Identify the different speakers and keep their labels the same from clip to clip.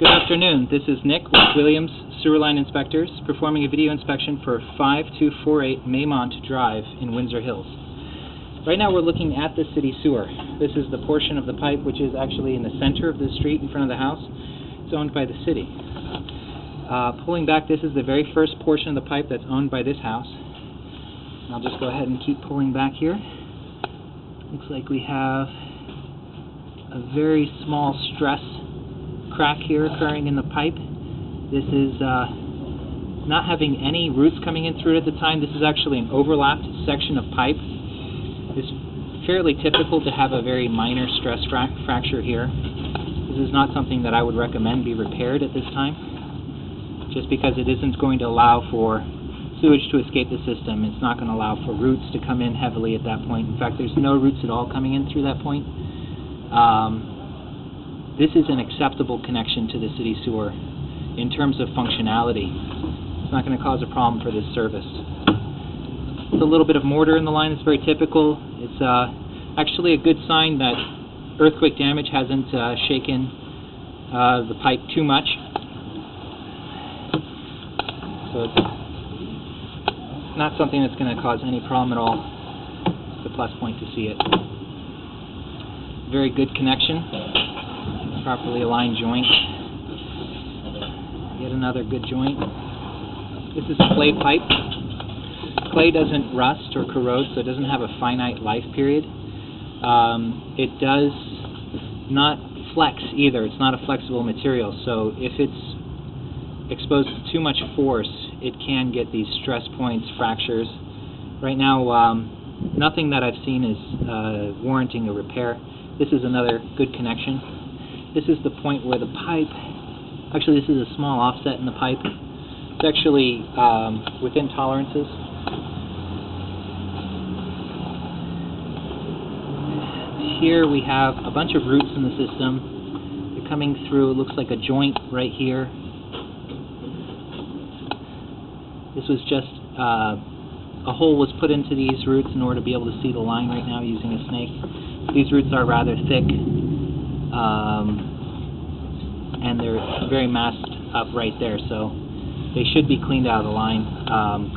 Speaker 1: Good afternoon. This is Nick with Williams Sewer Line Inspectors performing a video inspection for 5248 Maymont Drive in Windsor Hills. Right now we're looking at the city sewer. This is the portion of the pipe which is actually in the center of the street in front of the house. It's owned by the city. Pulling back, this is the very first portion of the pipe that's owned by this house. I'll just go ahead and keep pulling back here. Looks like we have a very small stress crack here occurring in the pipe. This is not having any roots coming in through it at the time. This is actually an overlapped section of pipe. It's fairly typical to have a very minor stress fracture here. This is not something that I would recommend be repaired at this time, just because it isn't going to allow for sewage to escape the system. It's not going to allow for roots to come in heavily at that point. In fact, there's no roots at all coming in through that point. This is an acceptable connection to the city sewer in terms of functionality. It's not going to cause a problem for this service. There's a little bit of mortar in the line. It's very typical. It's actually a good sign that earthquake damage hasn't shaken the pipe too much. So it's not something that's going to cause any problem at all. It's a plus point to see it. Very good connection. Properly aligned joint. Yet another good joint. This is clay pipe. Clay doesn't rust or corrode, so it doesn't have a finite life period. It does not flex either. It's not a flexible material, so if it's exposed to too much force, it can get these stress points, fractures. Right now, nothing that I've seen is warranting a repair. This is another good connection. This is the point where the pipe, actually this is a small offset in the pipe. It's actually within tolerances. Here we have a bunch of roots in the system. They're coming through, it looks like a joint right here. This was just, a hole was put into these roots in order to be able to see the line right now using a snake. These roots are rather thick, and they're very masked up right there, so they should be cleaned out of the line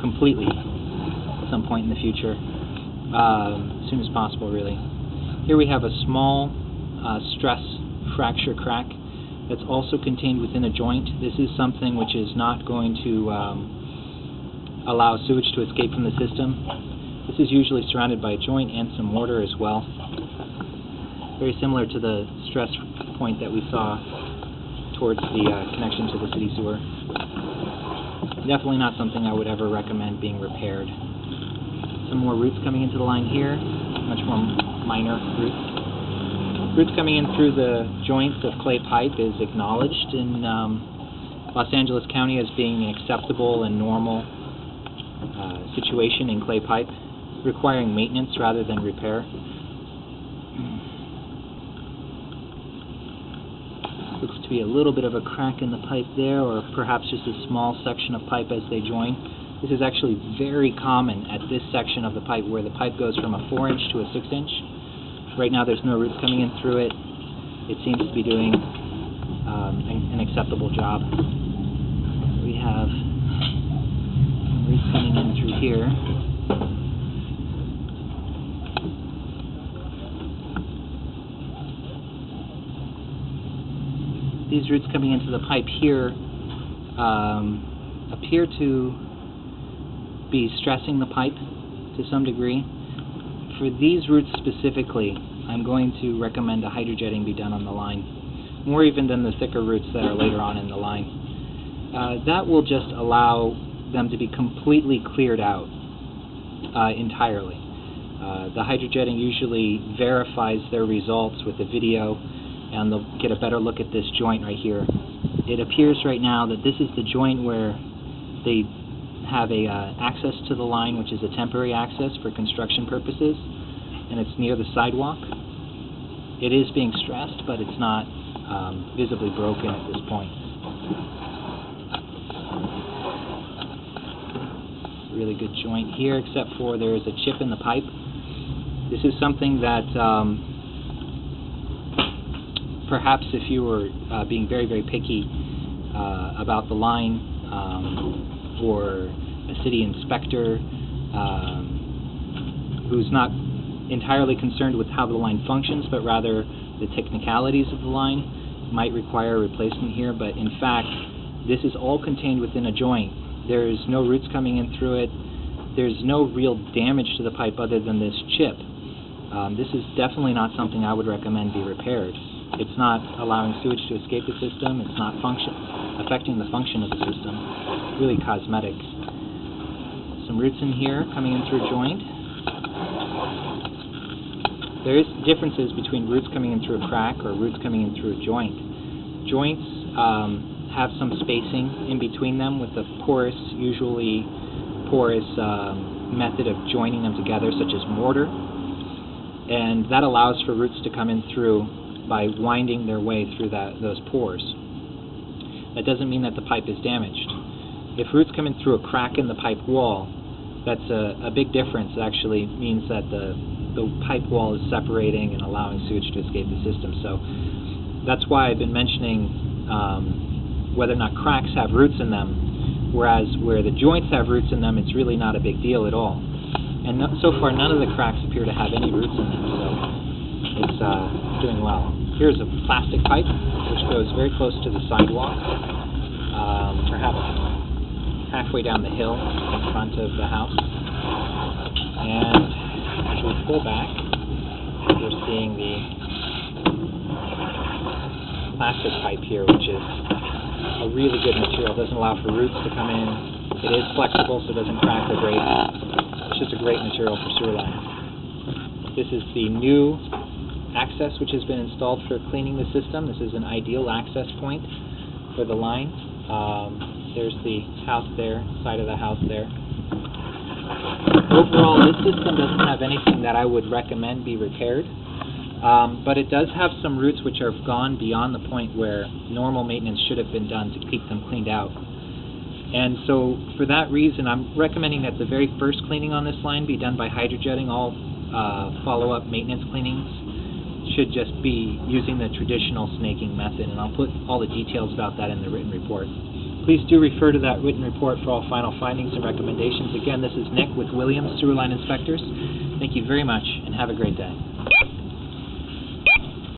Speaker 1: completely at some point in the future, as soon as possible, really. Here we have a small stress fracture crack that's also contained within a joint. This is something which is not going to allow sewage to escape from the system. This is usually surrounded by a joint and some mortar as well. Very similar to the stress point that we saw towards the connection to the city sewer. Definitely not something I would ever recommend being repaired. Some more roots coming into the line here, much more minor roots. Roots coming in through the joints of clay pipe is acknowledged in Los Angeles County as being an acceptable and normal situation in clay pipe, requiring maintenance rather than repair. Looks to be a little bit of a crack in the pipe there, or perhaps just a small section of pipe as they join. This is actually very common at this section of the pipe where the pipe goes from a 4-inch to a 6-inch. Right now there's no roots coming in through it. It seems to be doing an acceptable job. We have roots coming in through here. These roots coming into the pipe here appear to be stressing the pipe to some degree. For these roots specifically, I'm going to recommend a hydrojetting be done on the line, more even than the thicker roots that are later on in the line. That will just allow them to be completely cleared out entirely. The hydrojetting usually verifies their results with the video, and they'll get a better look at this joint right here. It appears right now that this is the joint where they have a access to the line, which is a temporary access for construction purposes, and it's near the sidewalk. It is being stressed, but it's not visibly broken at this point. Really good joint here, except for there is a chip in the pipe. This is something that perhaps if you were being very, very picky about the line, or a city inspector who's not entirely concerned with how the line functions, but rather the technicalities of the line, might require a replacement here. But in fact, this is all contained within a joint. There's no roots coming in through it. There's no real damage to the pipe other than this chip. This is definitely not something I would recommend be repaired. It's not allowing sewage to escape the system. It's not affecting the function of the system. It's really cosmetic. Some roots in here coming in through a joint. There is differences between roots coming in through a crack or roots coming in through a joint. Joints have some spacing in between them with a usually porous method of joining them together, such as mortar, and that allows for roots to come in through by winding their way through those pores. That doesn't mean that the pipe is damaged. If roots come in through a crack in the pipe wall, that's a big difference. It actually means that the pipe wall is separating and allowing sewage to escape the system. So that's why I've been mentioning whether or not cracks have roots in them, whereas where the joints have roots in them, it's really not a big deal at all. And so far, none of the cracks appear to have any roots in them, so it's doing well. Here's a plastic pipe, which goes very close to the sidewalk, perhaps halfway down the hill in front of the house. And as we pull back, we're seeing the plastic pipe here, which is a really good material. It doesn't allow for roots to come in. It is flexible, so it doesn't crack or break. It's just a great material for sewer lines. This is the new access which has been installed for cleaning the system. This is an ideal access point for the line. There's the house there, side of the house there. Overall, this system doesn't have anything that I would recommend be repaired, but it does have some roots which have gone beyond the point where normal maintenance should have been done to keep them cleaned out. And so for that reason, I'm recommending that the very first cleaning on this line be done by hydrojetting. All follow-up maintenance cleanings should just be using the traditional snaking method, and I'll put all the details about that in the written report. Please do refer to that written report for all final findings and recommendations. Again, this is Nick with Williams Sewer Line Inspectors. Thank you very much, and have a great day.